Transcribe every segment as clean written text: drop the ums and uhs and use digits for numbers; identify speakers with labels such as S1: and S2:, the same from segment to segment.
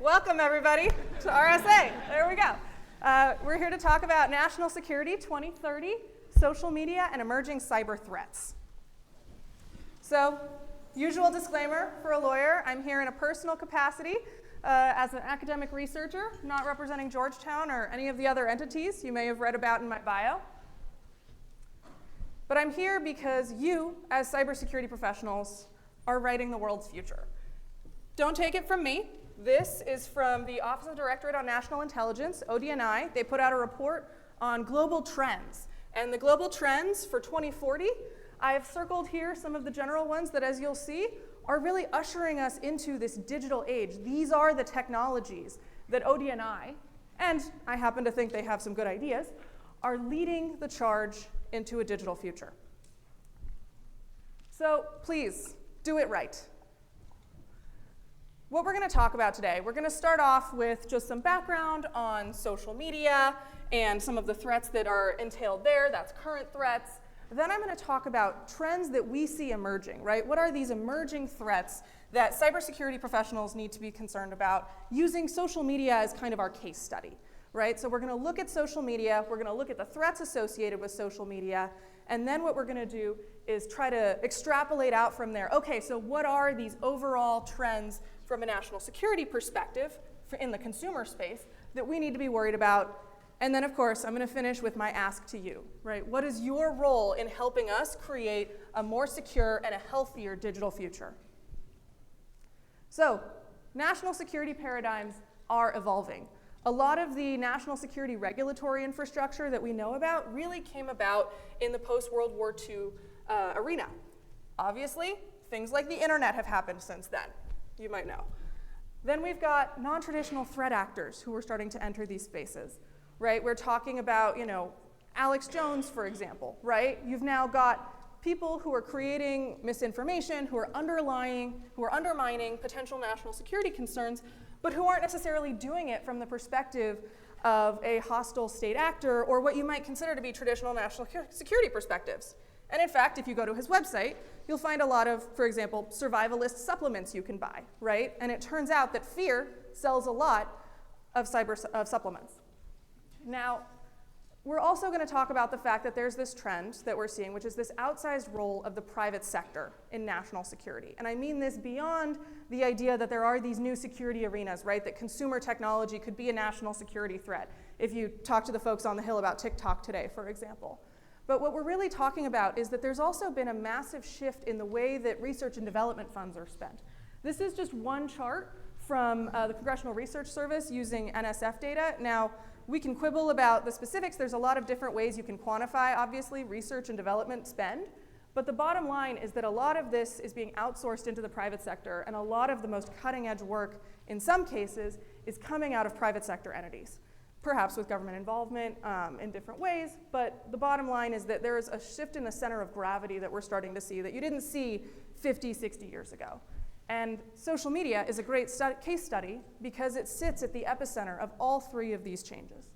S1: Welcome, everybody, to RSA. There we go. We're here to talk about National Security 2030, social media, and emerging cyber threats. So, usual disclaimer for a lawyer, I'm here in a personal capacity as an academic researcher, not representing Georgetown or any of the other entities you may have read about in my bio. But I'm here because you, as cybersecurity professionals, are writing the world's future. Don't take it from me. This is from the Office of Directorate on National Intelligence, ODNI. They put out a report on global trends. And the global trends for 2040, I have circled here some of the general ones that, as you'll see, are really ushering us into this digital age. These are the technologies that ODNI, and I happen to think they have some good ideas, are leading the charge into a digital future. So please, do it right. What we're going to talk about today, we're going to start off with just some background on social media and some of the threats that are entailed there. That's current threats. Then I'm going to talk about trends that we see emerging, right? What are these emerging threats that cybersecurity professionals need to be concerned about using social media as kind of our case study, right? So we're going to look at social media, we're going to look at the threats associated with social media, and then what we're going to do is try to extrapolate out from there. Okay, so what are these overall trends from a national security perspective in the consumer space that we need to be worried about? And then, of course, I'm going to finish with my ask to you, right? What is your role in helping us create a more secure and a healthier digital future? So, national security paradigms are evolving. A lot of the national security regulatory infrastructure that we know about really came about in the post-World War II arena. Obviously, things like the internet have happened since then, you might know. Then we've got non-traditional threat actors who are starting to enter these spaces, right? We're talking about, Alex Jones, for example, right? You've now got people who are creating misinformation, who are undermining potential national security concerns, but who aren't necessarily doing it from the perspective of a hostile state actor or what you might consider to be traditional national security perspectives. And in fact, if you go to his website, you'll find a lot of, for example, survivalist supplements you can buy, right? And it turns out that fear sells a lot of supplements. Now, we're also going to talk about the fact that there's this trend that we're seeing, which is this outsized role of the private sector in national security. And I mean this beyond the idea that there are these new security arenas, right? That consumer technology could be a national security threat. If you talk to the folks on the Hill about TikTok today, for example. But what we're really talking about is that there's also been a massive shift in the way that research and development funds are spent. This is just one chart from the Congressional Research Service using NSF data. Now, we can quibble about the specifics. There's a lot of different ways you can quantify, obviously, research and development spend. But the bottom line is that a lot of this is being outsourced into the private sector, and a lot of the most cutting-edge work, in some cases, is coming out of private sector entities. Perhaps with government involvement in different ways, but the bottom line is that there is a shift in the center of gravity that we're starting to see that you didn't see 50, 60 years ago. And social media is a great case study because it sits at the epicenter of all three of these changes.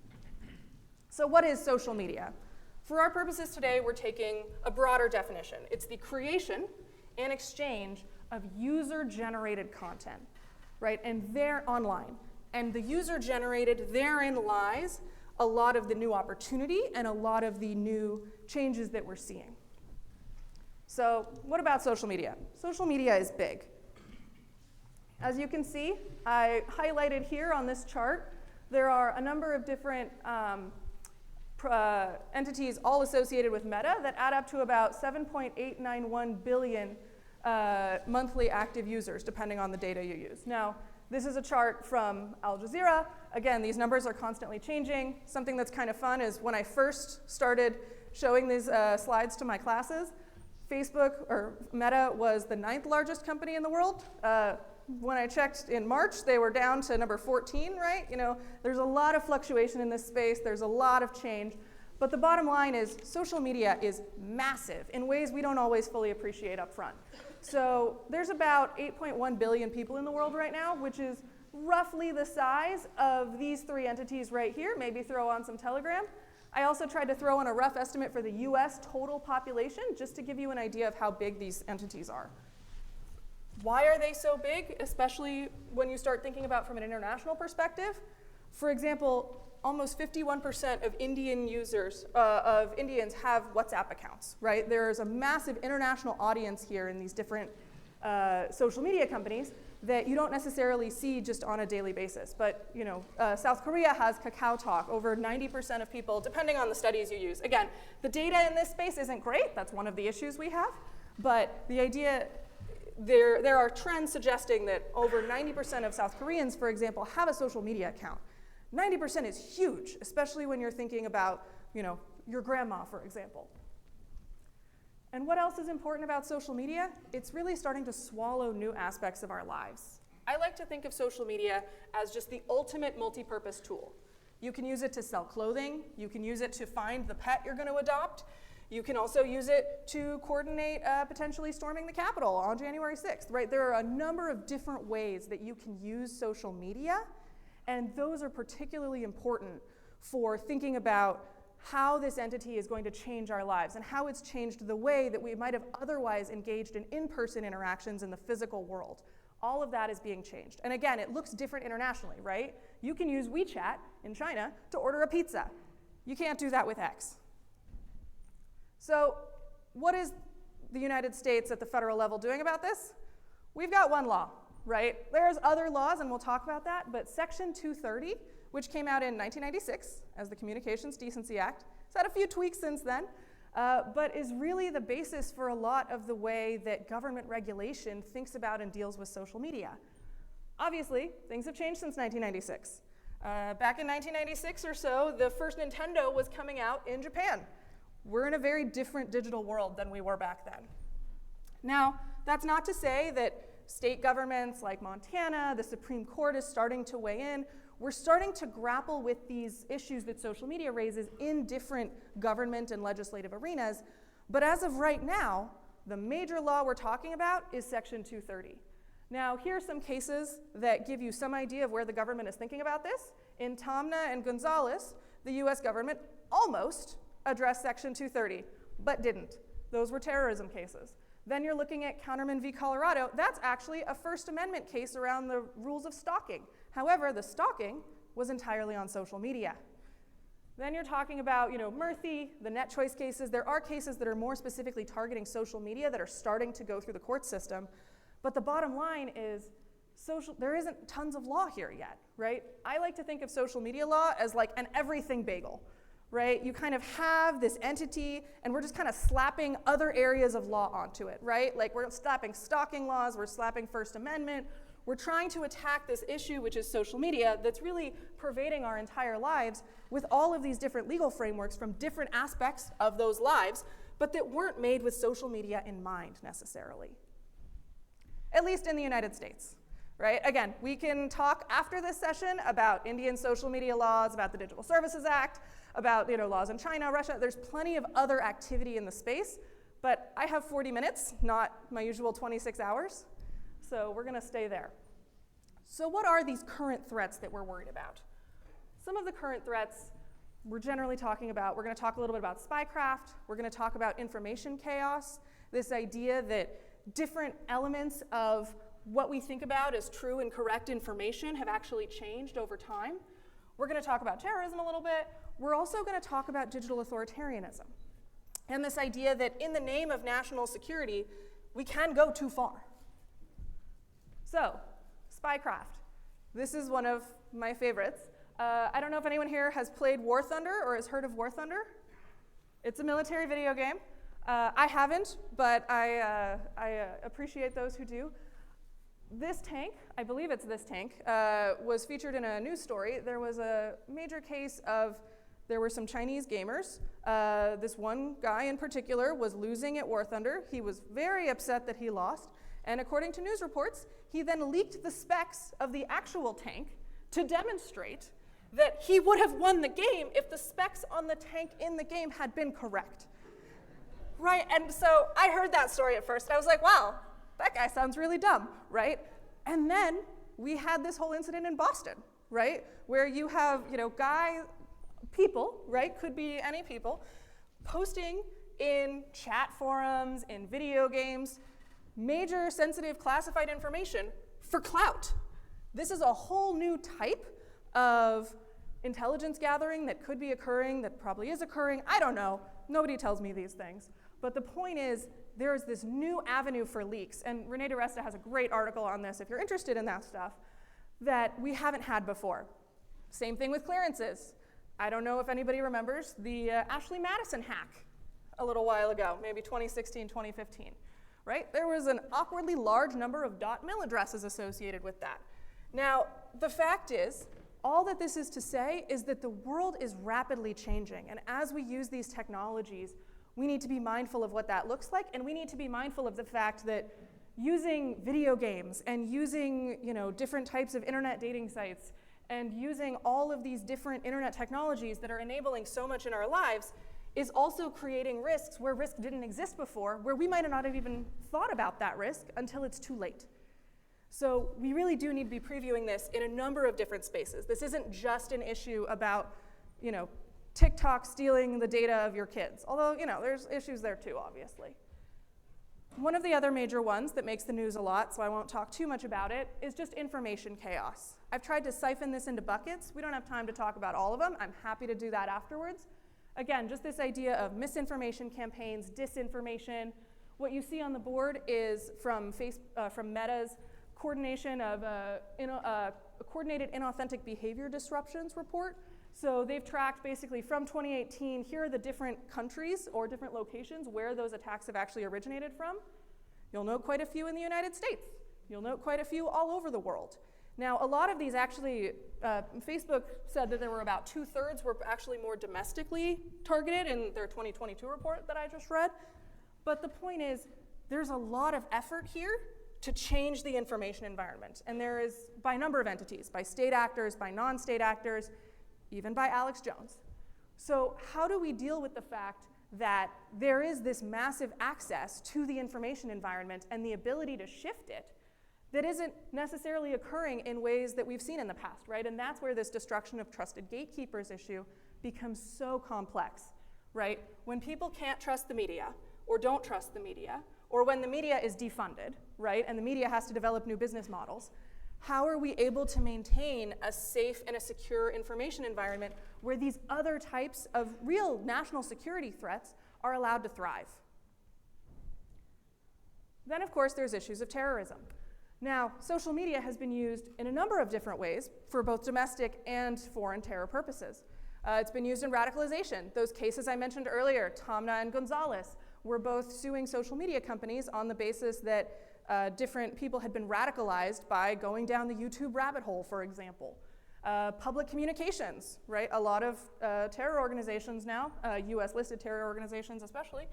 S1: So what is social media? For our purposes today, we're taking a broader definition. It's the creation and exchange of user-generated content, right? And they're online. And the user-generated, therein lies a lot of the new opportunity and a lot of the new changes that we're seeing. So what about social media? Social media is big. As you can see, I highlighted here on this chart, there are a number of different entities all associated with Meta that add up to about 7.891 billion monthly active users, depending on the data you use. Now, this is a chart from Al Jazeera. Again, these numbers are constantly changing. Something that's kind of fun is when I first started showing these slides to my classes, Facebook, or Meta, was the 9th largest company in the world. When I checked in March, they were down to number 14, right? There's a lot of fluctuation in this space. There's a lot of change. But the bottom line is social media is massive in ways we don't always fully appreciate up front. So there's about 8.1 billion people in the world right now, which is roughly the size of these three entities right here. Maybe throw on some Telegram. I also tried to throw in a rough estimate for the US total population, just to give you an idea of how big these entities are. Why are they so big, especially when you start thinking about from an international perspective? For example, almost 51% of Indians have WhatsApp accounts, right? There's a massive international audience here in these different social media companies that you don't necessarily see just on a daily basis. But South Korea has KakaoTalk. Over 90% of people, depending on the studies you use. Again, the data in this space isn't great. That's one of the issues we have. But the idea, there are trends suggesting that over 90% of South Koreans, for example, have a social media account. 90% is huge, especially when you're thinking about your grandma, for example. And what else is important about social media? It's really starting to swallow new aspects of our lives. I like to think of social media as just the ultimate multi-purpose tool. You can use it to sell clothing. You can use it to find the pet you're going to adopt. You can also use it to coordinate potentially storming the Capitol on January 6th, right? There are a number of different ways that you can use social media, and those are particularly important for thinking about how this entity is going to change our lives and how it's changed the way that we might have otherwise engaged in in-person interactions in the physical world. All of that is being changed. And again, it looks different internationally, right? You can use WeChat in China to order a pizza. You can't do that with X. So what is the United States at the federal level doing about this? We've got one law, right? There's other laws, and we'll talk about that, but Section 230, which came out in 1996 as the Communications Decency Act, it's had a few tweaks since then, but is really the basis for a lot of the way that government regulation thinks about and deals with social media. Obviously, things have changed since 1996. Back in 1996 or so, the first Nintendo was coming out in Japan. We're in a very different digital world than we were back then. Now, that's not to say that state governments like Montana, the Supreme Court is starting to weigh in. We're starting to grapple with these issues that social media raises in different government and legislative arenas. But as of right now, the major law we're talking about is Section 230. Now, here are some cases that give you some idea of where the government is thinking about this. In Tomna and Gonzalez, the US government almost addressed Section 230, but didn't. Those were terrorism cases. Then you're looking at Counterman v. Colorado. That's actually a First Amendment case around the rules of stalking. However, the stalking was entirely on social media. Then you're talking about, Murthy, the net choice cases. There are cases that are more specifically targeting social media that are starting to go through the court system. But the bottom line is there isn't tons of law here yet, right? I like to think of social media law as like an everything bagel, right? You kind of have this entity, and we're just kind of slapping other areas of law onto it, right? Like we're slapping stalking laws, we're slapping First Amendment. We're trying to attack this issue, which is social media, that's really pervading our entire lives with all of these different legal frameworks from different aspects of those lives, but that weren't made with social media in mind necessarily. At least in the United States, right? Again, we can talk after this session about Indian social media laws, about the Digital Services Act, about laws in China, Russia. There's plenty of other activity in the space, but I have 40 minutes, not my usual 26 hours. So we're going to stay there. So what are these current threats that we're worried about? Some of the current threats we're generally talking about, we're going to talk a little bit about spycraft. We're going to talk about information chaos, this idea that different elements of what we think about as true and correct information have actually changed over time. We're going to talk about terrorism a little bit. We're also going to talk about digital authoritarianism and this idea that in the name of national security, we can go too far. So, spycraft. This is one of my favorites. I don't know if anyone here has played War Thunder or has heard of War Thunder. It's a military video game. I haven't, but I appreciate those who do. This tank, I believe it's this tank, was featured in a news story. There was a major case of, there were some Chinese gamers. This one guy in particular was losing at War Thunder. He was very upset that he lost. And according to news reports, he then leaked the specs of the actual tank to demonstrate that he would have won the game if the specs on the tank in the game had been correct. Right, and so I heard that story at first, and I was like, wow, that guy sounds really dumb, right? And then we had this whole incident in Boston, right? Where you have, people, right? Could be any people, posting in chat forums, in video games, major sensitive classified information for clout. This is a whole new type of intelligence gathering that could be occurring, that probably is occurring. I don't know. Nobody tells me these things. But the point is, there is this new avenue for leaks, and Renee DiResta has a great article on this if you're interested in that stuff, that we haven't had before. Same thing with clearances. I don't know if anybody remembers the Ashley Madison hack a little while ago, maybe 2016, 2015, right? There was an awkwardly large number of .mil addresses associated with that. Now, the fact is, all that this is to say is that the world is rapidly changing, and as we use these technologies, we need to be mindful of what that looks like, and we need to be mindful of the fact that using video games and using, different types of internet dating sites and using all of these different internet technologies that are enabling so much in our lives is also creating risks where risk didn't exist before, where we might not have even thought about that risk until it's too late. So we really do need to be previewing this in a number of different spaces. This isn't just an issue about, TikTok stealing the data of your kids, although, there's issues there too, obviously. One of the other major ones that makes the news a lot, so I won't talk too much about it, is just information chaos. I've tried to siphon this into buckets. We don't have time to talk about all of them. I'm happy to do that afterwards. Again, just this idea of misinformation campaigns, disinformation. What you see on the board is from Meta's coordination of a coordinated inauthentic behavior disruptions report. So they've tracked basically from 2018, here are the different countries or different locations where those attacks have actually originated from. You'll note quite a few in the United States. You'll note quite a few all over the world. Now, a lot of these actually, Facebook said that there were about 2/3 were actually more domestically targeted in their 2022 report that I just read. But the point is, there's a lot of effort here to change the information environment. And there is by a number of entities, by state actors, by non-state actors, even by Alex Jones. So how do we deal with the fact that there is this massive access to the information environment and the ability to shift it that isn't necessarily occurring in ways that we've seen in the past, right? And that's where this destruction of trusted gatekeepers issue becomes so complex, right? When people can't trust the media or don't trust the media, or when the media is defunded, right, and the media has to develop new business models, how are we able to maintain a safe and a secure information environment where these other types of real national security threats are allowed to thrive? Then, of course, there's issues of terrorism. Now, social media has been used in a number of different ways for both domestic and foreign terror purposes. It's been used in radicalization. Those cases I mentioned earlier, Tomna and Gonzalez, were both suing social media companies on the basis that different people had been radicalized by going down the YouTube rabbit hole, for example. Public communications, right? A lot of terror organizations now, US-listed terror organizations especially,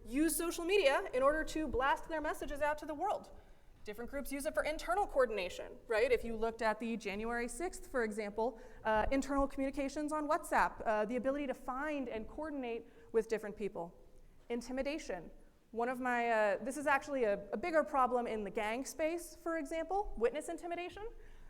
S1: use social media in order to blast their messages out to the world. Different groups use it for internal coordination, right? If you looked at the January 6th, for example, internal communications on WhatsApp, the ability to find and coordinate with different people. Intimidation. One of my, this is actually a bigger problem in the gang space, for example, witness intimidation.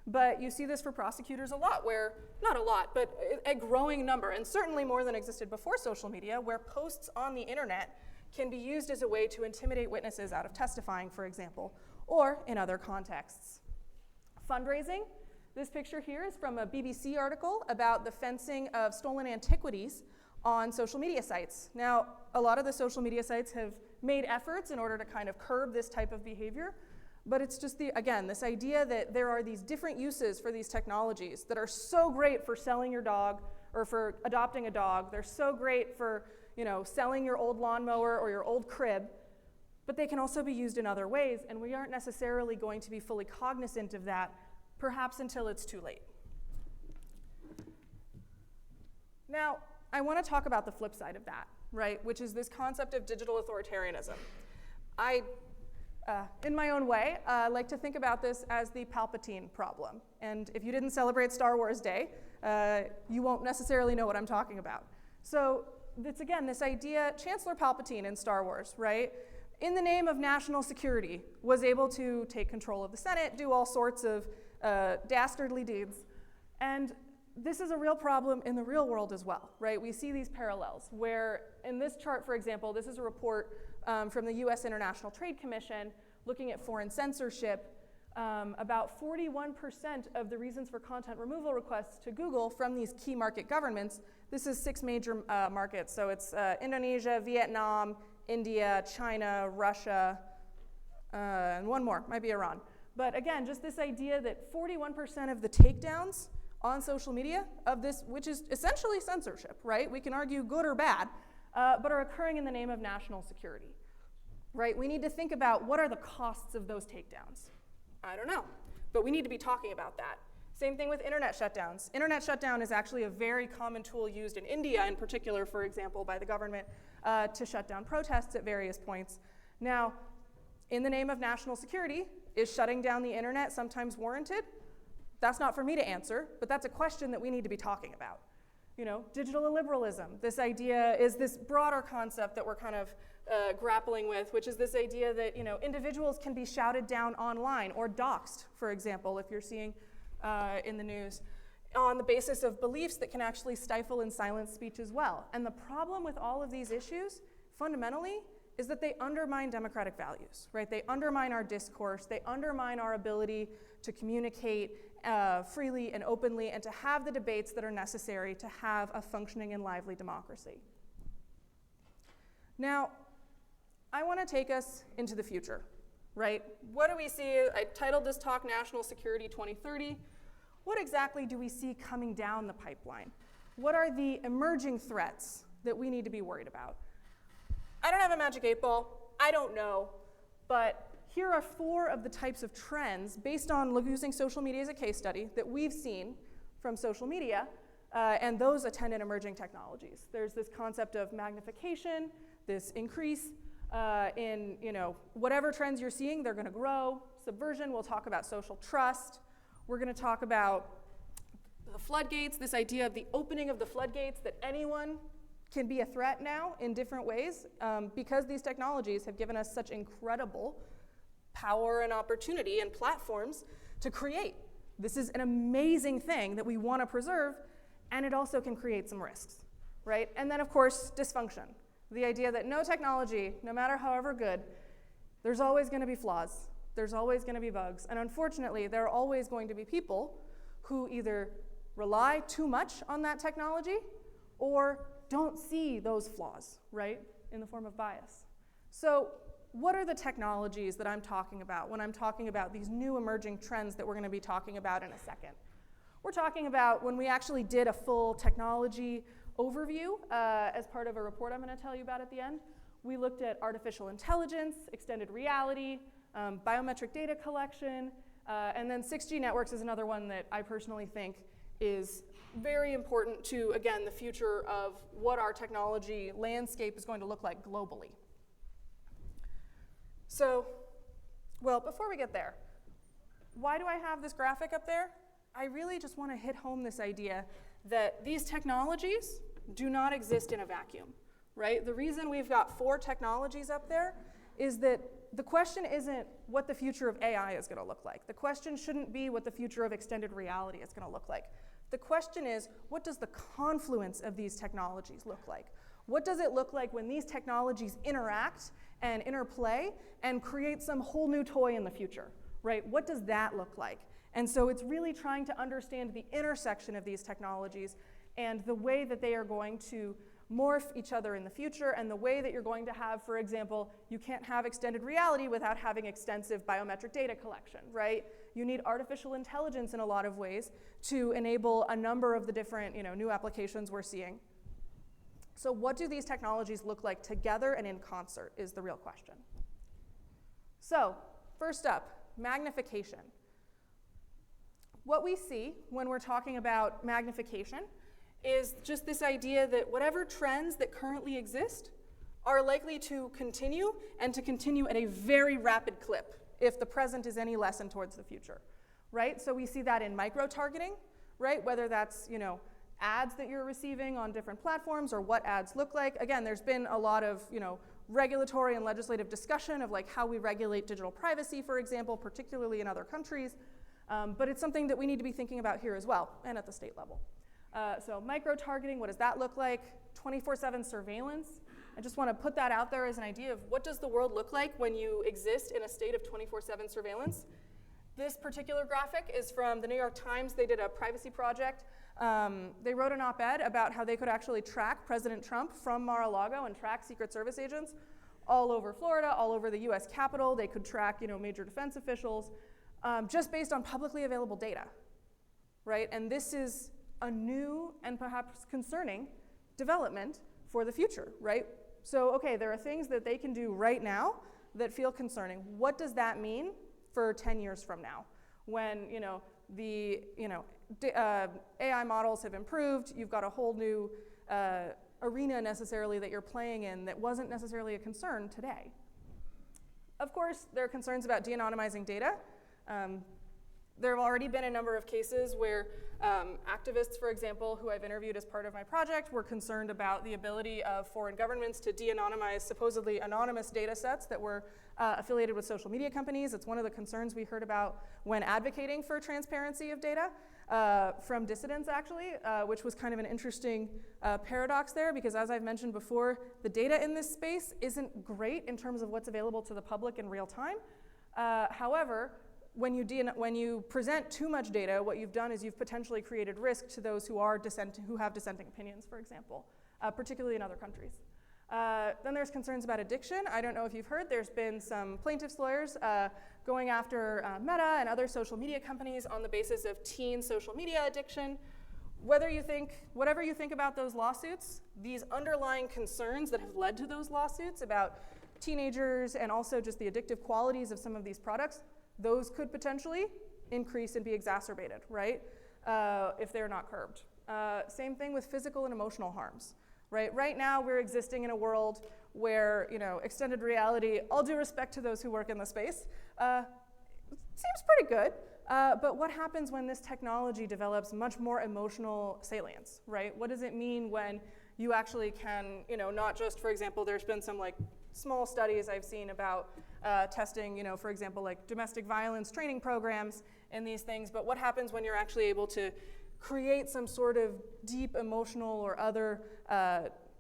S1: But you see this for prosecutors a lot, where, not a lot, but a growing number, and certainly more than existed before social media, where posts on the internet can be used as a way to intimidate witnesses out of testifying, for example, or in other contexts. Fundraising. This picture here is from a BBC article about the fencing of stolen antiquities on social media sites. Now, a lot of the social media sites have made efforts in order to kind of curb this type of behavior, but it's just, again, this idea that there are these different uses for these technologies that are so great for selling your dog or for adopting a dog. They're so great for, selling your old lawnmower or your old crib, but they can also be used in other ways, and we aren't necessarily going to be fully cognizant of that, perhaps until it's too late. Now, I want to talk about the flip side of that, right, which is this concept of digital authoritarianism. I, in my own way, like to think about this as the Palpatine problem. And if you didn't celebrate Star Wars Day, you won't necessarily know what I'm talking about. So it's, again, this idea, Chancellor Palpatine in Star Wars, right, in the name of national security, was able to take control of the Senate, do all sorts of dastardly deeds. And this is a real problem in the real world as well, right? We see these parallels where in this chart, for example, this is a report from the US International Trade Commission looking at foreign censorship, about 41% of the reasons for content removal requests to Google from these key market governments, this is 6 major markets, so it's Indonesia, Vietnam, India, China, Russia, and one more, might be Iran. But again, just this idea that 41% of the takedowns on social media of this, which is essentially censorship, right? We can argue good or bad, but are occurring in the name of national security, right? We need to think about what are the costs of those takedowns. I don't know, but we need to be talking about that. Same thing with internet shutdowns. Internet shutdown is actually a very common tool used in India in particular, for example, by the government to shut down protests at various points. Now, in the name of national security, is shutting down the internet sometimes warranted? That's not for me to answer, but that's a question that we need to be talking about. You know, digital illiberalism. This idea is this broader concept that we're kind of grappling with, which is this idea that, you know, individuals can be shouted down online or doxxed, for example, if you're seeing in the news, on the basis of beliefs that can actually stifle and silence speech as well. And the problem with all of these issues, fundamentally, is that they undermine democratic values, right? They undermine our discourse, they undermine our ability to communicate freely and openly and to have the debates that are necessary to have a functioning and lively democracy. Now, I want to take us into the future, right? What do we see? I titled this talk National Security 2030. What exactly do we see coming down the pipeline? What are the emerging threats that we need to be worried about? I don't have a magic 8-ball, I don't know, but here are 4 of the types of trends based on using social media as a case study that we've seen from social media and those attendant emerging technologies. There's this concept of magnification, this increase in, you know, whatever trends you're seeing, they're gonna grow. Subversion, we'll talk about social trust. We're gonna talk about the floodgates, this idea of the opening of the floodgates, that anyone can be a threat now in different ways because these technologies have given us such incredible power and opportunity and platforms to create. This is an amazing thing that we want to preserve, and it also can create some risks, right? And then, of course, dysfunction. The idea that no technology, no matter however good, there's always going to be flaws. There's always going to be bugs. And unfortunately, there are always going to be people who either rely too much on that technology or don't see those flaws, right, in the form of bias. So what are the technologies that I'm talking about when I'm talking about these new emerging trends that we're going to be talking about in a second? We're talking about when we actually did a full technology overview as part of a report I'm going to tell you about at the end. We looked at artificial intelligence, extended reality, biometric data collection, and then 6G networks is another one that I personally think is very important to, again, the future of what our technology landscape is going to look like globally. So, well, before we get there, why do I have this graphic up there? I really just want to hit home this idea that these technologies do not exist in a vacuum, right? The reason we've got 4 technologies up there is that the question isn't what the future of AI is going to look like. The question shouldn't be what the future of extended reality is going to look like. The question is, what does the confluence of these technologies look like? What does it look like when these technologies interact and interplay and create some whole new toy in the future, right? What does that look like? And so it's really trying to understand the intersection of these technologies and the way that they are going to morph each other in the future, and the way that you're going to have, for example, you can't have extended reality without having extensive biometric data collection, right? You need artificial intelligence in a lot of ways to enable a number of the different, new applications we're seeing. So what do these technologies look like together and in concert is the real question. So first up, magnification. What we see when we're talking about magnification is just this idea that whatever trends that currently exist are likely to continue, and to continue at a very rapid clip if the present is any lesson towards the future, right? So we see that in micro-targeting, right? Whether that's, ads that you're receiving on different platforms or what ads look like. Again, there's been a lot of, regulatory and legislative discussion of like how we regulate digital privacy, for example, particularly in other countries. But it's something that we need to be thinking about here as well, and at the state level. So micro-targeting, what does that look like? 24/7 surveillance. I just want to put that out there as an idea of what does the world look like when you exist in a state of 24/7 surveillance. This particular graphic is from the New York Times. They did a privacy project. They wrote an op-ed about how they could actually track President Trump from Mar-a-Lago and track Secret Service agents all over Florida, all over the US Capitol. They could track, major defense officials just based on publicly available data, right? And this is a new and perhaps concerning development for the future, right? So, okay, there are things that they can do right now that feel concerning. What does that mean for 10 years from now? When, the, AI models have improved, you've got a whole new arena necessarily that you're playing in that wasn't necessarily a concern today. Of course, there are concerns about de-anonymizing data. There have already been a number of cases where activists, for example, who I've interviewed as part of my project, were concerned about the ability of foreign governments to de-anonymize supposedly anonymous data sets that were affiliated with social media companies. It's one of the concerns we heard about when advocating for transparency of data from dissidents, actually, which was kind of an interesting paradox there, because as I've mentioned before, the data in this space isn't great in terms of what's available to the public in real time. However, when you present too much data, what you've done is you've potentially created risk to those who have dissenting opinions, for example, particularly in other countries. Then there's concerns about addiction. I don't know if you've heard, there's been some plaintiffs' lawyers going after Meta and other social media companies on the basis of teen social media addiction. Whatever you think about those lawsuits, these underlying concerns that have led to those lawsuits about teenagers and also just the addictive qualities of some of these products, those could potentially increase and be exacerbated, right, if they're not curbed. Same thing with physical and emotional harms, right? Right now, we're existing in a world where, extended reality, all due respect to those who work in the space, seems pretty good. But what happens when this technology develops much more emotional salience, right? What does it mean when you actually can, not just, for example, there's been some small studies I've seen about testing, for example, domestic violence training programs and these things, but what happens when you're actually able to create some sort of deep emotional or other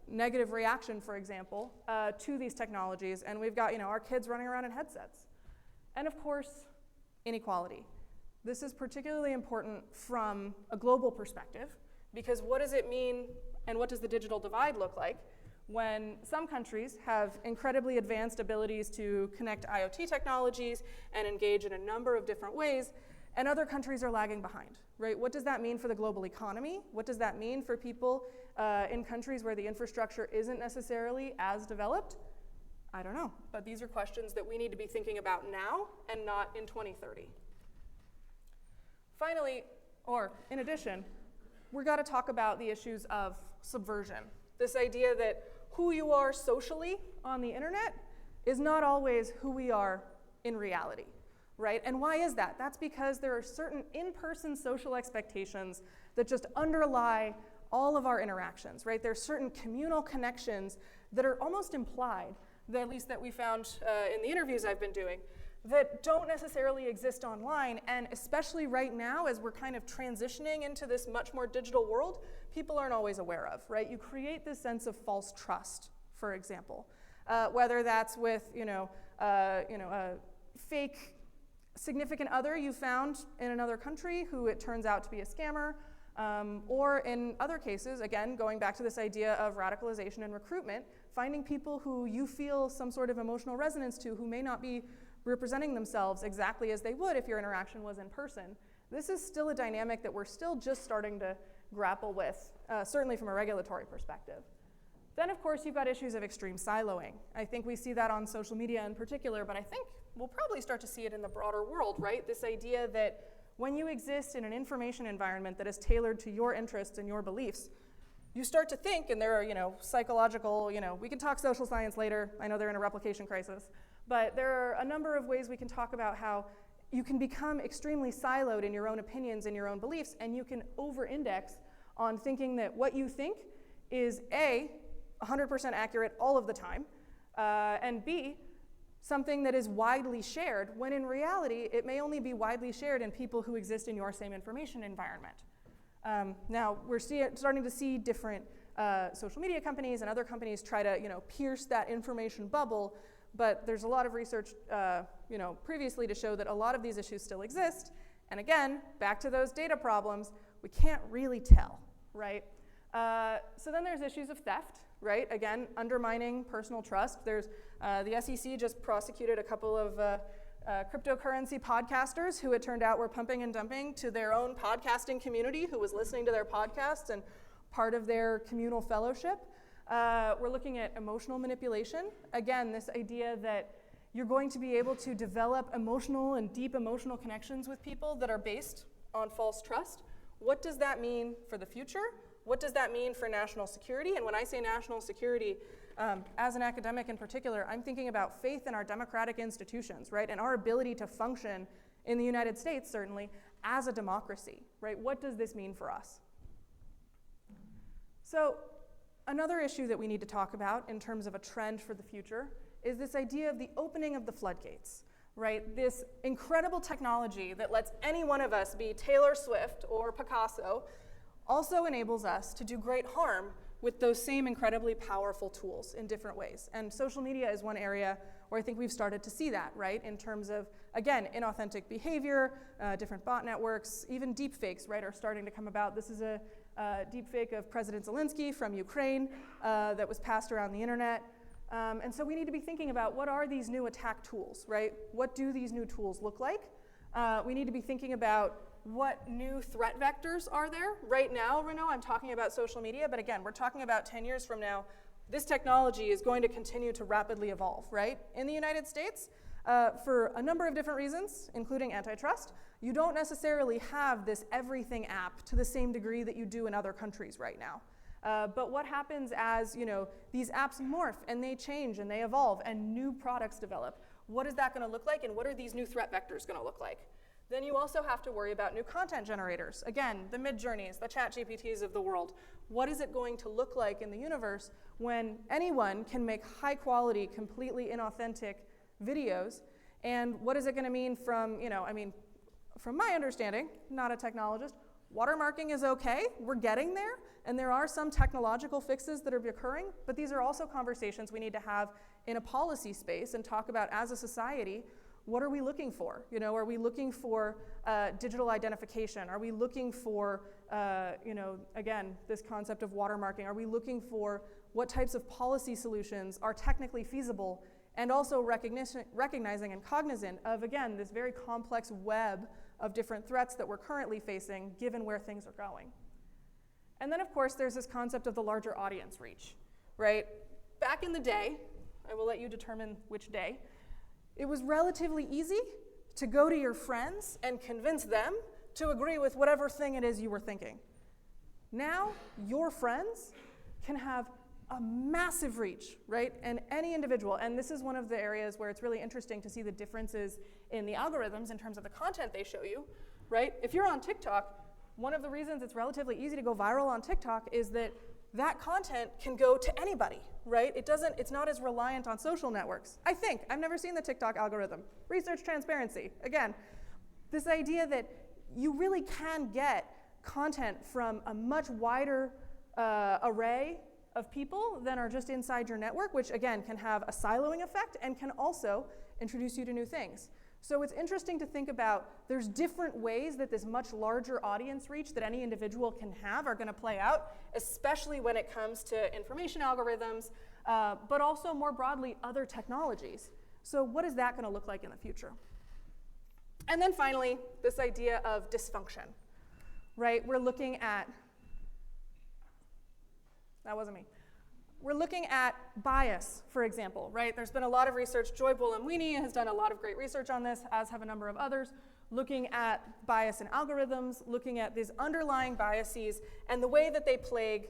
S1: negative reaction, for example, to these technologies, and we've got, our kids running around in headsets. And of course, inequality. This is particularly important from a global perspective, because what does it mean and what does the digital divide look like when some countries have incredibly advanced abilities to connect IoT technologies and engage in a number of different ways, and other countries are lagging behind, right? What does that mean for the global economy? What does that mean for people in countries where the infrastructure isn't necessarily as developed? I don't know, but these are questions that we need to be thinking about now and not in 2030. Finally, or in addition, we've got to talk about the issues of subversion. This idea that who you are socially on the internet is not always who we are in reality, right? And why is that? That's because there are certain in-person social expectations that just underlie all of our interactions, right? There's certain communal connections that are almost implied, at least that we found in the interviews I've been doing, that don't necessarily exist online, and especially right now as we're kind of transitioning into this much more digital world, people aren't always aware of, right? You create this sense of false trust, for example, whether that's with, a fake significant other you found in another country who it turns out to be a scammer, or in other cases, again, going back to this idea of radicalization and recruitment, finding people who you feel some sort of emotional resonance to who may not be representing themselves exactly as they would if your interaction was in person. This is still a dynamic that we're still just starting to grapple with, certainly from a regulatory perspective. Then, of course, you've got issues of extreme siloing. I think we see that on social media in particular, but I think we'll probably start to see it in the broader world, right? This idea that when you exist in an information environment that is tailored to your interests and your beliefs, you start to think, and there are, psychological, we can talk social science later. I know they're in a replication crisis. But there are a number of ways we can talk about how you can become extremely siloed in your own opinions and your own beliefs, and you can over-index on thinking that what you think is A, 100% accurate all of the time, and B, something that is widely shared, when in reality, it may only be widely shared in people who exist in your same information environment. Now, we're starting to see different social media companies and other companies try to, pierce that information bubble, but there's a lot of research, previously to show that a lot of these issues still exist. And again, back to those data problems, we can't really tell, right? So then there's issues of theft, right? Again, undermining personal trust. There's the SEC just prosecuted a couple of cryptocurrency podcasters who it turned out were pumping and dumping to their own podcasting community who was listening to their podcasts and part of their communal fellowship. We're looking at emotional manipulation. Again, this idea that you're going to be able to develop emotional and deep emotional connections with people that are based on false trust. What does that mean for the future? What does that mean for national security? And when I say national security, as an academic in particular, I'm thinking about faith in our democratic institutions, right? And our ability to function in the United States, certainly, as a democracy, right? What does this mean for us? So another issue that we need to talk about in terms of a trend for the future is this idea of the opening of the floodgates, right? This incredible technology that lets any one of us be Taylor Swift or Picasso also enables us to do great harm with those same incredibly powerful tools in different ways. And social media is one area where I think we've started to see that, right? In terms of, again, inauthentic behavior, different bot networks, even deepfakes, right, are starting to come about. This is a deepfake of President Zelensky from Ukraine that was passed around the internet. And so we need to be thinking about what are these new attack tools, right? What do these new tools look like? We need to be thinking about what new threat vectors are there. Right now, Renaud, I'm talking about social media, but again, we're talking about 10 years from now. This technology is going to continue to rapidly evolve, right? In the United States, for a number of different reasons, including antitrust, you don't necessarily have this everything app to the same degree that you do in other countries right now. But what happens as these apps morph and they change and they evolve and new products develop? What is that going to look like, and what are these new threat vectors going to look like? Then you also have to worry about new content generators. Again, the Midjourneys, the ChatGPTs of the world. What is it going to look like in the universe when anyone can make high quality, completely inauthentic videos? And what is it going to mean from, from my understanding, not a technologist, watermarking is okay, we're getting there, and there are some technological fixes that are occurring, but these are also conversations we need to have in a policy space and talk about as a society. What are we looking for? Are we looking for digital identification? Are we looking for, again, this concept of watermarking? Are we looking for what types of policy solutions are technically feasible and also recognizing and cognizant of, again, this very complex web of different threats that we're currently facing given where things are going? And then, of course, there's this concept of the larger audience reach, right? Back in the day, I will let you determine which day, it was relatively easy to go to your friends and convince them to agree with whatever thing it is you were thinking. Now, your friends can have a massive reach, right? And any individual, and this is one of the areas where it's really interesting to see the differences in the algorithms in terms of the content they show you, right? If you're on TikTok, one of the reasons it's relatively easy to go viral on TikTok is that that content can go to anybody, right? It's not as reliant on social networks. I think, I've never seen the TikTok algorithm. Research transparency, again, this idea that you really can get content from a much wider array of people than are just inside your network, which again can have a siloing effect and can also introduce you to new things. So it's interesting to think about there's different ways that this much larger audience reach that any individual can have are going to play out, especially when it comes to information algorithms, but also more broadly other technologies. So what is that going to look like in the future? And then finally, this idea of dysfunction, right? We're looking at, that wasn't me. We're looking at bias, for example, right? There's been a lot of research. Joy Buolamwini has done a lot of great research on this, as have a number of others, looking at bias in algorithms, looking at these underlying biases and the way that they plague,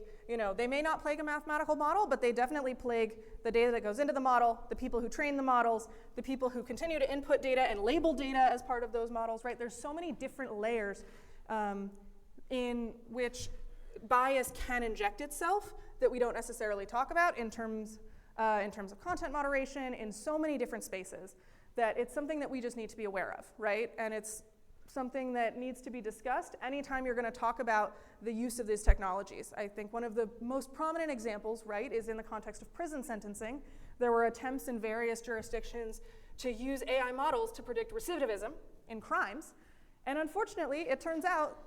S1: they may not plague a mathematical model, but they definitely plague the data that goes into the model, the people who train the models, the people who continue to input data and label data as part of those models, right? There's so many different layers in which bias can inject itself that we don't necessarily talk about in terms of content moderation in so many different spaces that it's something that we just need to be aware of, right? And it's something that needs to be discussed anytime you're going to talk about the use of these technologies. I think one of the most prominent examples, right, is in the context of prison sentencing. There were attempts in various jurisdictions to use AI models to predict recidivism in crimes. And unfortunately, it turns out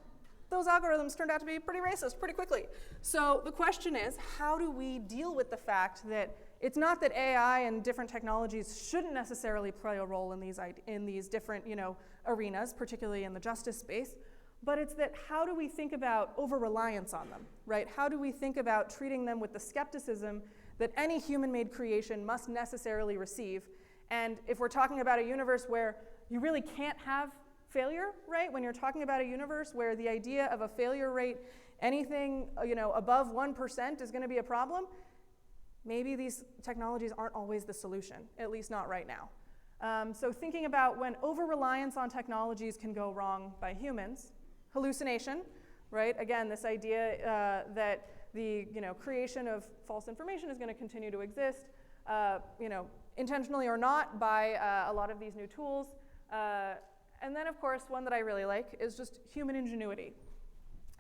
S1: those algorithms turned out to be pretty racist pretty quickly. So the question is, how do we deal with the fact that it's not that AI and different technologies shouldn't necessarily play a role in these different arenas, particularly in the justice space, but it's that how do we think about over-reliance on them, right? How do we think about treating them with the skepticism that any human-made creation must necessarily receive? And if we're talking about a universe where you really can't have failure, right? When you're talking about a universe where the idea of a failure rate, anything above 1% is going to be a problem, maybe these technologies aren't always the solution, at least not right now. So thinking about when over-reliance on technologies can go wrong by humans, hallucination, right? Again, this idea that the creation of false information is going to continue to exist, intentionally or not, by a lot of these new tools. And then, of course, one that I really like is just human ingenuity.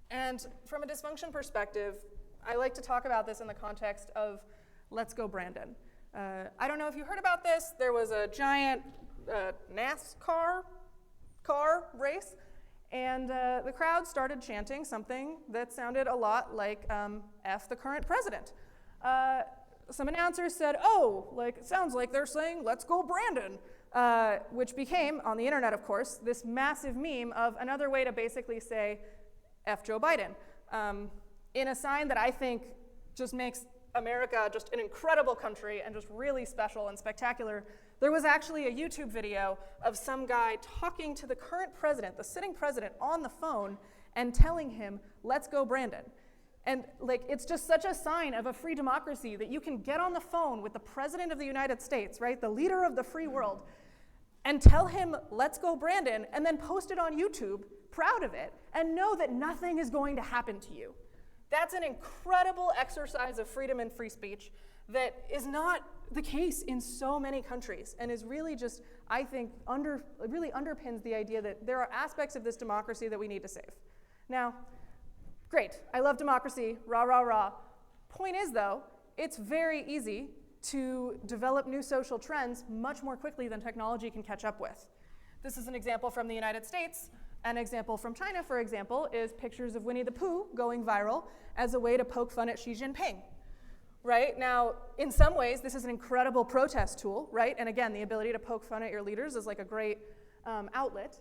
S1: And from a dysfunction perspective, I like to talk about this in the context of Let's Go Brandon. I don't know if you heard about this. There was a giant NASCAR car race, and the crowd started chanting something that sounded a lot like F the current president. Some announcers said, oh, it sounds like they're saying, let's go Brandon, which became, on the internet, of course, this massive meme of another way to basically say F Joe Biden, in a sign that I think just makes America just an incredible country and just really special and spectacular. There was actually a YouTube video of some guy talking to the current president, the sitting president, on the phone and telling him, let's go Brandon. And it's just such a sign of a free democracy that you can get on the phone with the president of the United States, right, the leader of the free world, and tell him, let's go Brandon, and then post it on YouTube, proud of it, and know that nothing is going to happen to you. That's an incredible exercise of freedom and free speech that is not the case in so many countries and is really just, I think, really underpins the idea that there are aspects of this democracy that we need to save. Now, great, I love democracy, rah, rah, rah. Point is, though, it's very easy to develop new social trends much more quickly than technology can catch up with. This is an example from the United States. An example from China, for example, is pictures of Winnie the Pooh going viral as a way to poke fun at Xi Jinping. Right? Now, in some ways, this is an incredible protest tool, right? And again, the ability to poke fun at your leaders is like a great outlet.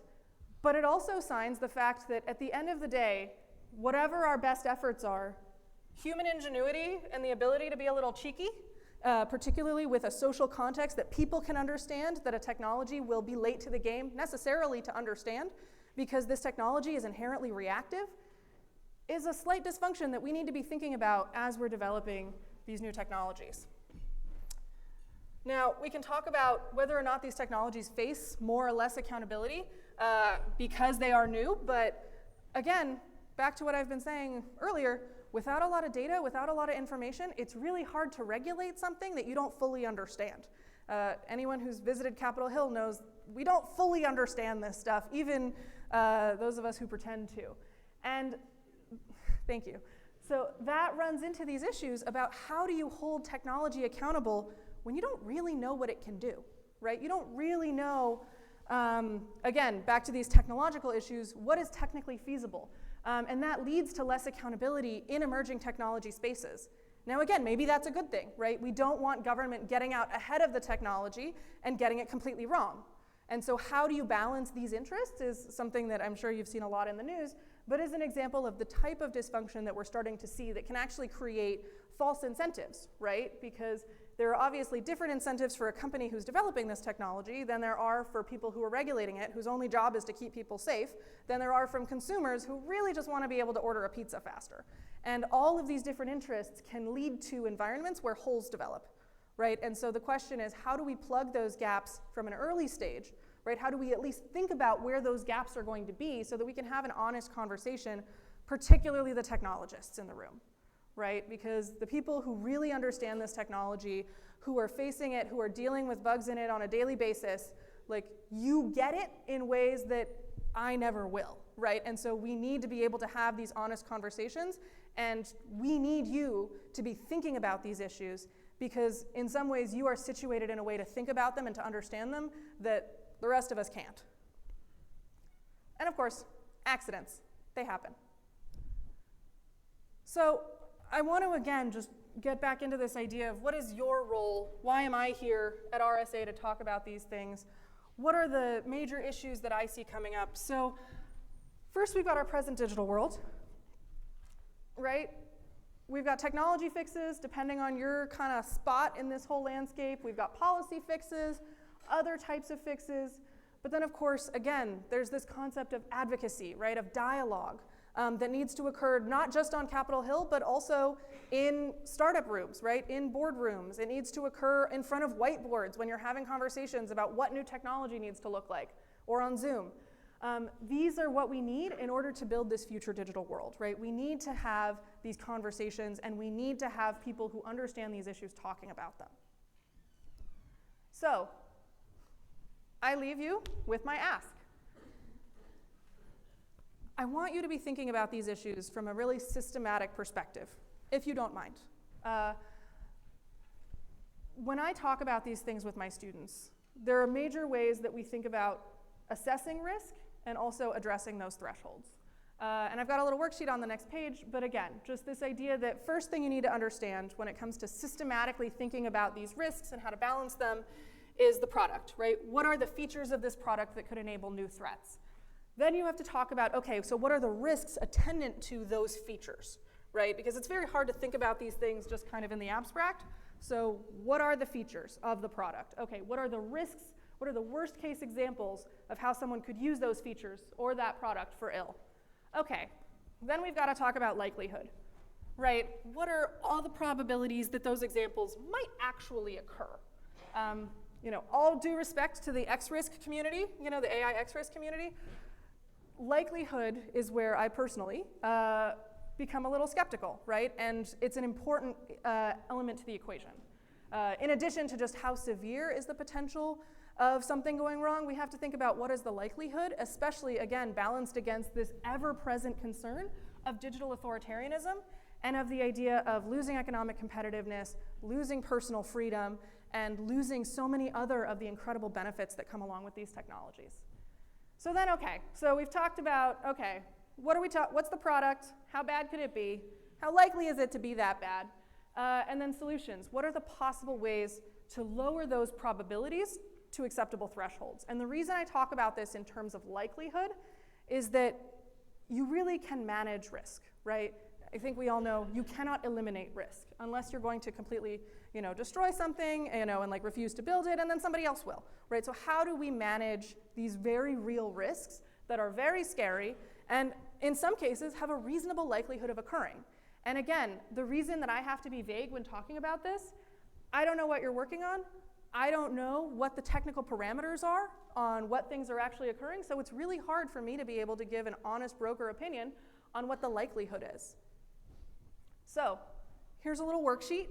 S1: But it also signs the fact that at the end of the day, whatever our best efforts are, human ingenuity and the ability to be a little cheeky, particularly with a social context that people can understand, that a technology will be late to the game necessarily to understand, because this technology is inherently reactive, is a slight dysfunction that we need to be thinking about as we're developing these new technologies. Now, we can talk about whether or not these technologies face more or less accountability because they are new, but again, back to what I've been saying earlier, without a lot of data, without a lot of information, it's really hard to regulate something that you don't fully understand. Anyone who's visited Capitol Hill knows we don't fully understand this stuff, even those of us who pretend to. And thank you. So that runs into these issues about how do you hold technology accountable when you don't really know what it can do, right? You don't really know, again, back to these technological issues, what is technically feasible? And that leads to less accountability in emerging technology spaces. Now again, maybe that's a good thing, right? We don't want government getting out ahead of the technology and getting it completely wrong. And so how do you balance these interests is something that I'm sure you've seen a lot in the news, but is an example of the type of dysfunction that we're starting to see that can actually create false incentives, right? Because there are obviously different incentives for a company who's developing this technology than there are for people who are regulating it, whose only job is to keep people safe, than there are from consumers who really just want to be able to order a pizza faster. And all of these different interests can lead to environments where holes develop, right? And so the question is, how do we plug those gaps from an early stage, right? How do we at least think about where those gaps are going to be so that we can have an honest conversation, particularly the technologists in the room, right? Because the people who really understand this technology, who are facing it, who are dealing with bugs in it on a daily basis, like, you get it in ways that I never will, right? And so we need to be able to have these honest conversations, and we need you to be thinking about these issues, because in some ways you are situated in a way to think about them and to understand them that the rest of us can't. And of course, accidents, they happen. So I want to, again, just get back into this idea of what is your role? Why am I here at RSA to talk about these things? What are the major issues that I see coming up? So first, we've got our present digital world, right? We've got technology fixes, depending on your kind of spot in this whole landscape. We've got policy fixes, other types of fixes. But then, of course, again, there's this concept of advocacy, right, of dialogue that needs to occur not just on Capitol Hill, but also in startup rooms, right, in boardrooms. It needs to occur in front of whiteboards when you're having conversations about what new technology needs to look like, or on Zoom. These are what we need in order to build this future digital world, right? We need to have these conversations, and we need to have people who understand these issues talking about them. So, I leave you with my ask. I want you to be thinking about these issues from a really systematic perspective, if you don't mind. When I talk about these things with my students, there are major ways that we think about assessing risk and also addressing those thresholds. And I've got a little worksheet on the next page, but again, just this idea that first thing you need to understand when it comes to systematically thinking about these risks and how to balance them is the product, right? What are the features of this product that could enable new threats? Then you have to talk about, okay, so what are the risks attendant to those features, right? Because it's very hard to think about these things just kind of in the abstract. So what are the features of the product? Okay, what are the risks? What are the worst case examples of how someone could use those features or that product for ill? Okay, then we've got to talk about likelihood, right? What are all the probabilities that those examples might actually occur? All due respect to the X-risk community, the AI X-risk community, likelihood is where I personally become a little skeptical, right? And it's an important element to the equation. In addition to just how severe is the potential of something going wrong, we have to think about what is the likelihood, especially, again, balanced against this ever-present concern of digital authoritarianism and of the idea of losing economic competitiveness, losing personal freedom, and losing so many other of the incredible benefits that come along with these technologies. So then, okay, so we've talked about, okay, what's the product? How bad could it be? How likely is it to be that bad? And then solutions. What are the possible ways to lower those probabilities to acceptable thresholds? And the reason I talk about this in terms of likelihood is that you really can manage risk, right? I think we all know you cannot eliminate risk unless you're going to completely, destroy something, and refuse to build it, and then somebody else will, right? So how do we manage these very real risks that are very scary and in some cases have a reasonable likelihood of occurring? And again, the reason that I have to be vague when talking about this, I don't know what you're working on. I don't know what the technical parameters are on what things are actually occurring, so it's really hard for me to be able to give an honest broker opinion on what the likelihood is. So here's a little worksheet.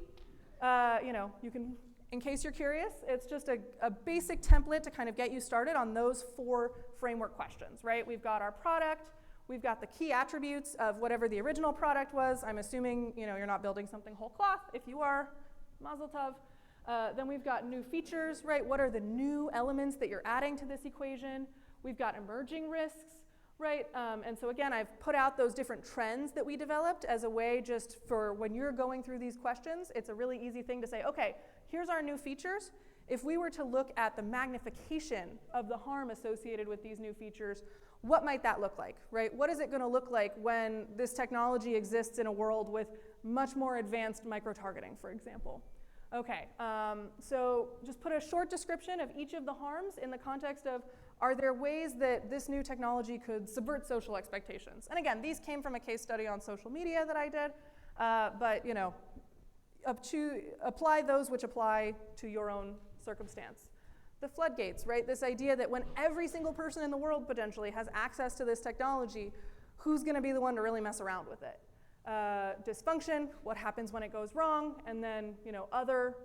S1: You can, in case you're curious, it's just a basic template to kind of get you started on those 4 framework questions, right? We've got our product, we've got the key attributes of whatever the original product was. I'm assuming, you're not building something whole cloth. If you are, mazel tov. Then we've got new features, right? What are the new elements that you're adding to this equation? We've got emerging risks, right? And so again, I've put out those different trends that we developed as a way just for when you're going through these questions, it's a really easy thing to say, okay, here's our new features. If we were to look at the magnification of the harm associated with these new features, what might that look like, right? What is it going to look like when this technology exists in a world with much more advanced micro-targeting, for example? Okay, so just put a short description of each of the harms in the context of, are there ways that this new technology could subvert social expectations? And again, these came from a case study on social media that I did, but apply those which apply to your own circumstance. The floodgates, right? This idea that when every single person in the world potentially has access to this technology, who's going to be the one to really mess around with it? Dysfunction, what happens when it goes wrong, and then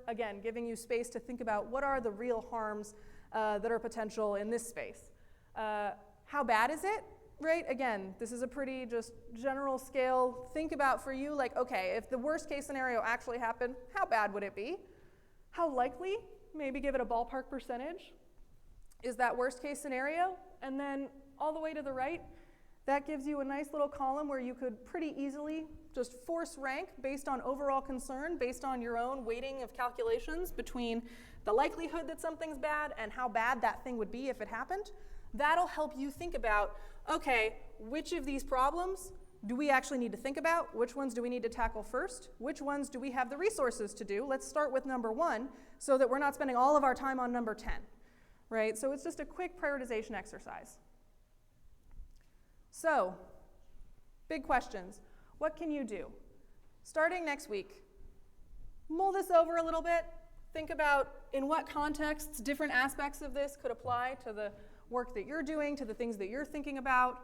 S1: again, giving you space to think about what are the real harms that are potential in this space. How bad is it? Right, again, this is a pretty just general scale. Think about for you, like, okay, if the worst case scenario actually happened, how bad would it be? How likely? Maybe give it a ballpark percentage. Is that worst case scenario? And then all the way to the right, that gives you a nice little column where you could pretty easily just force rank based on overall concern, based on your own weighting of calculations between the likelihood that something's bad and how bad that thing would be if it happened. That'll help you think about, okay, which of these problems do we actually need to think about? Which ones do we need to tackle first? Which ones do we have the resources to do? Let's start with number 1 so that we're not spending all of our time on number 10, right? So it's just a quick prioritization exercise. So, big questions. What can you do? Starting next week, mull this over a little bit. Think about in what contexts different aspects of this could apply to the work that you're doing, to the things that you're thinking about.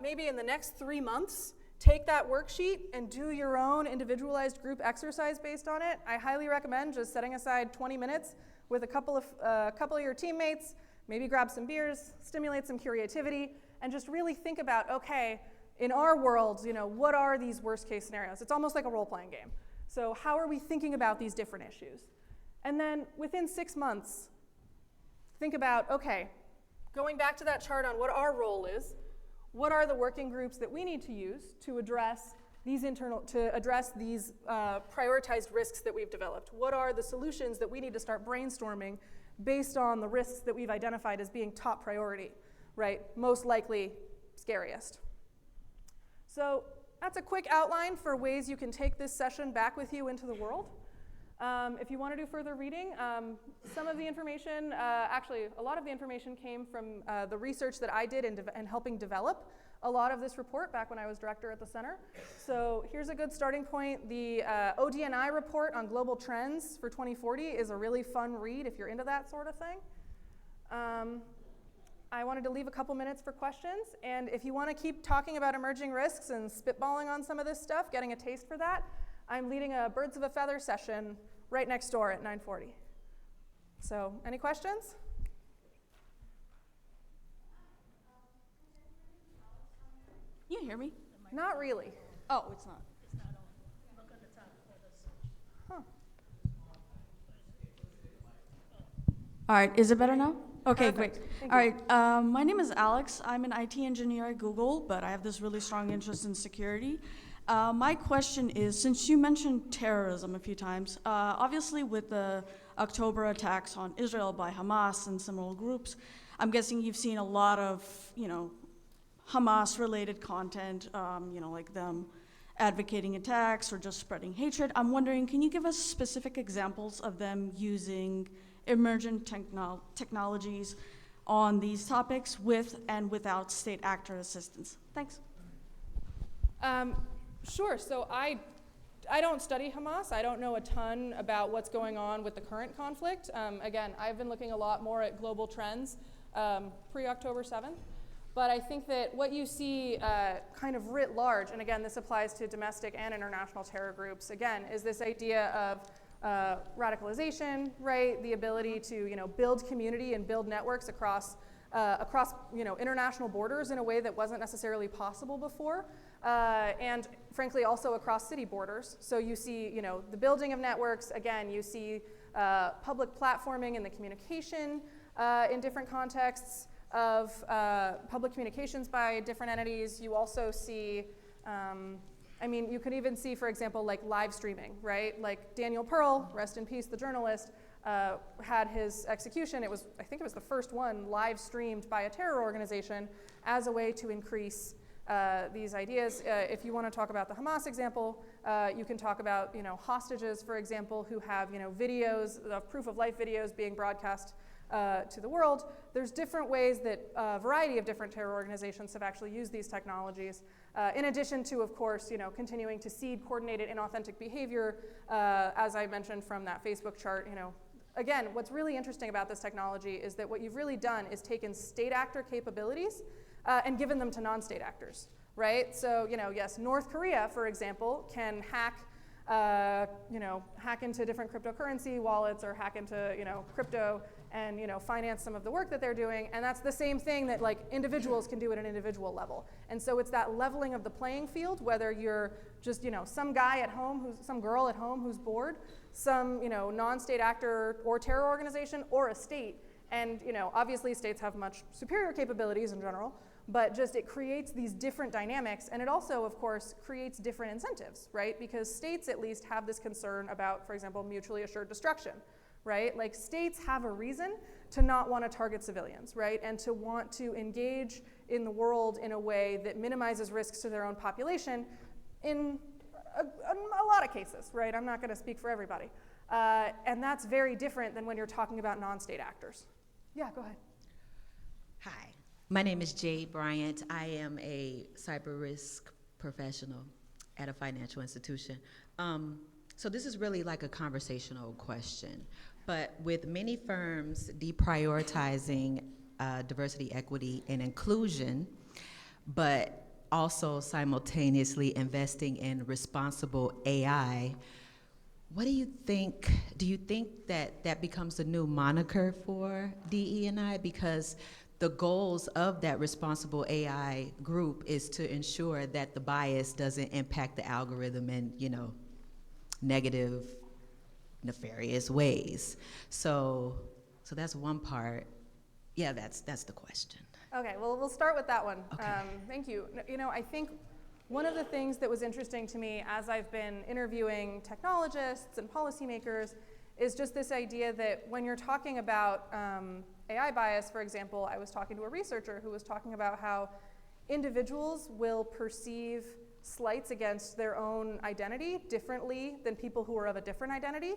S1: Maybe in the next 3 months, take that worksheet and do your own individualized group exercise based on it. I highly recommend just setting aside 20 minutes with a couple of your teammates, maybe grab some beers, stimulate some creativity, and just really think about, okay, in our world, what are these worst case scenarios? It's almost like a role-playing game. So how are we thinking about these different issues? And then within 6 months, think about, okay, going back to that chart on what our role is, what are the working groups that we need to use to address these prioritized risks that we've developed? What are the solutions that we need to start brainstorming based on the risks that we've identified as being top priority, right? Most likely, scariest. So that's a quick outline for ways you can take this session back with you into the world. If you want to do further reading, some of the information, actually a lot of the information came from the research that I did in helping develop a lot of this report back when I was director at the center. So here's a good starting point. The ODNI report on global trends for 2040 is a really fun read if you're into that sort of thing. I wanted to leave a couple minutes for questions, and if you want to keep talking about emerging risks and spitballing on some of this stuff, getting a taste for that, I'm leading a Birds of a Feather session right next door at 9:40. So, any questions?
S2: Can you hear me?
S1: Not really.
S2: Oh, it's not.
S3: It's not on. Look at the top for the search.
S1: Huh.
S2: All right, is it better now? Okay,
S1: Perfect.
S2: great.
S1: Thank
S2: All
S1: you.
S2: right, my name is Alex. I'm an IT engineer at Google, but I have this really strong interest in security. My question is, since you mentioned terrorism a few times, obviously with the October attacks on Israel by Hamas and similar groups, I'm guessing you've seen a lot of, Hamas-related content, like them advocating attacks or just spreading hatred. I'm wondering, can you give us specific examples of them using emergent technologies on these topics with and without state actor assistance? Thanks.
S1: Sure. So I don't study Hamas. I don't know a ton about what's going on with the current conflict. Again, I've been looking a lot more at global trends pre-October 7th. But I think that what you see kind of writ large, and again, this applies to domestic and international terror groups, again, is this idea of radicalization, right? The ability to build community and build networks across international borders in a way that wasn't necessarily possible before, and frankly also across city borders. So you see the building of networks. Again, you see public platforming and the communication in different contexts of public communications by different entities. You also see you could even see, for example, like live streaming, right? Like Daniel Pearl, rest in peace, the journalist, had his execution. I think it was the first one live streamed by a terror organization as a way to increase these ideas. If you want to talk about the Hamas example, you can talk about hostages, for example, who have videos, proof of life videos being broadcast to the world. There's different ways that a variety of different terror organizations have actually used these technologies, in addition to, of course, continuing to seed coordinated inauthentic behavior, as I mentioned from that Facebook chart. Again, what's really interesting about this technology is that what you've really done is taken state actor capabilities and given them to non-state actors, right? So, yes, North Korea, for example, can hack into different cryptocurrency wallets or hack into, crypto and finance some of the work that they're doing. And that's the same thing that like individuals can do at an individual level. And so it's that leveling of the playing field, whether you're just some guy at home, some girl at home who's bored, some non-state actor or terror organization, or a state. And obviously states have much superior capabilities in general, but just it creates these different dynamics, and it also, of course, creates different incentives, right? Because states at least have this concern about, for example, mutually assured destruction, right? Like states have a reason to not want to target civilians, right? And to want to engage in the world in a way that minimizes risks to their own population in a lot of cases, right? I'm not going to speak for everybody. And that's very different than when you're talking about non-state actors. Yeah, go ahead.
S4: Hi, my name is Jade Bryant. I am a cyber risk professional at a financial institution. So this is really like a conversational question, but with many firms deprioritizing diversity, equity, and inclusion, but also simultaneously investing in responsible AI, what do you think that becomes a new moniker for DE&I? Because the goals of that responsible AI group is to ensure that the bias doesn't impact the algorithm in, negative, nefarious ways. So that's one part. Yeah, that's the question.
S1: Okay, well, we'll start with that one.
S4: Okay.
S1: Thank you. I think one of the things that was interesting to me as I've been interviewing technologists and policymakers is just this idea that when you're talking about AI bias, for example, I was talking to a researcher who was talking about how individuals will perceive slights against their own identity differently than people who are of a different identity.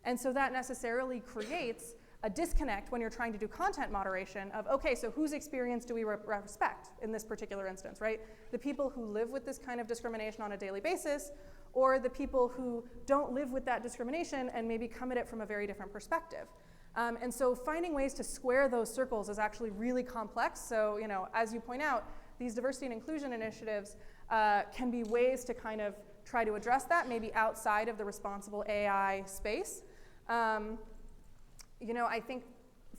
S1: And so that necessarily creates a disconnect when you're trying to do content moderation of, okay, so whose experience do we respect in this particular instance, right? The people who live with this kind of discrimination on a daily basis, or the people who don't live with that discrimination and maybe come at it from a very different perspective. And so finding ways to square those circles is actually really complex. So, as you point out, these diversity and inclusion initiatives can be ways to kind of try to address that, maybe outside of the responsible AI space. I think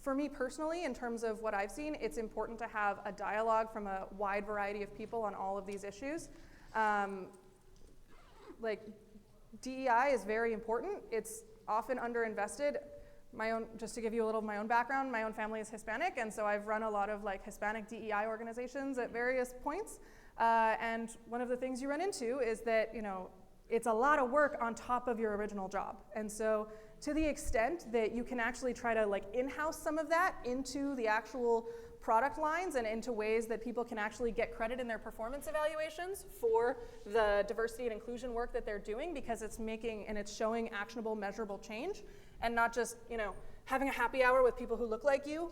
S1: for me personally, in terms of what I've seen, it's important to have a dialogue from a wide variety of people on all of these issues. Like DEI is very important. It's often underinvested. Just to give you a little of my own background, my own family is Hispanic, and so I've run a lot of like Hispanic DEI organizations at various points. And one of the things you run into is that, it's a lot of work on top of your original job. And so to the extent that you can actually try to like in-house some of that into the actual product lines and into ways that people can actually get credit in their performance evaluations for the diversity and inclusion work that they're doing, because it's making and it's showing actionable, measurable change, and not just, having a happy hour with people who look like you,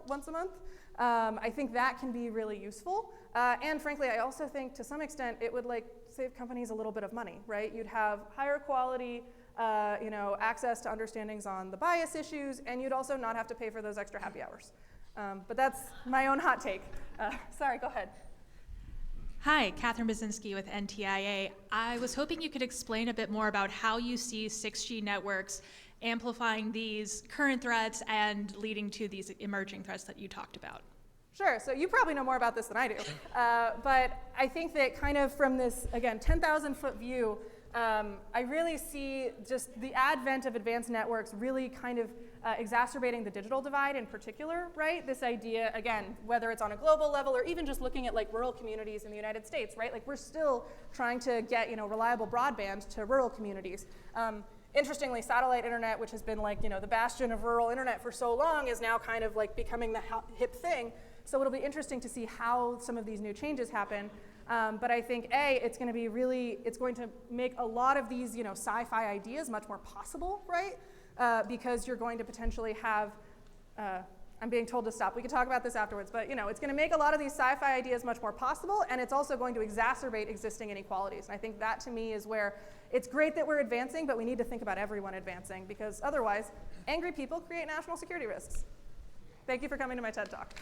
S1: once a month. I think that can be really useful. And frankly, I also think to some extent it would save companies a little bit of money, right? You'd have higher quality, access to understandings on the bias issues, and you'd also not have to pay for those extra happy hours. But that's my own hot take. Sorry, go ahead.
S5: Hi, Catherine Basinski with NTIA. I was hoping you could explain a bit more about how you see 6G networks amplifying these current threats and leading to these emerging threats that you talked about.
S1: Sure, so you probably know more about this than I do. But I think that kind of from this, again, 10,000-foot view, I really see just the advent of advanced networks really kind of exacerbating the digital divide in particular, right? This idea, again, whether it's on a global level or even just looking at rural communities in the United States, right? We're still trying to get, reliable broadband to rural communities. Interestingly, satellite internet, which has been the bastion of rural internet for so long, is now kind of becoming the hip thing. So it'll be interesting to see how some of these new changes happen. But I think, it's going to make a lot of these, sci-fi ideas much more possible, right? Because you're going to potentially have, I'm being told to stop. We could talk about this afterwards, but it's going to make a lot of these sci-fi ideas much more possible, and it's also going to exacerbate existing inequalities. And I think that, to me, is where it's great that we're advancing, but we need to think about everyone advancing, because otherwise, angry people create national security risks. Thank you for coming to my TED Talk.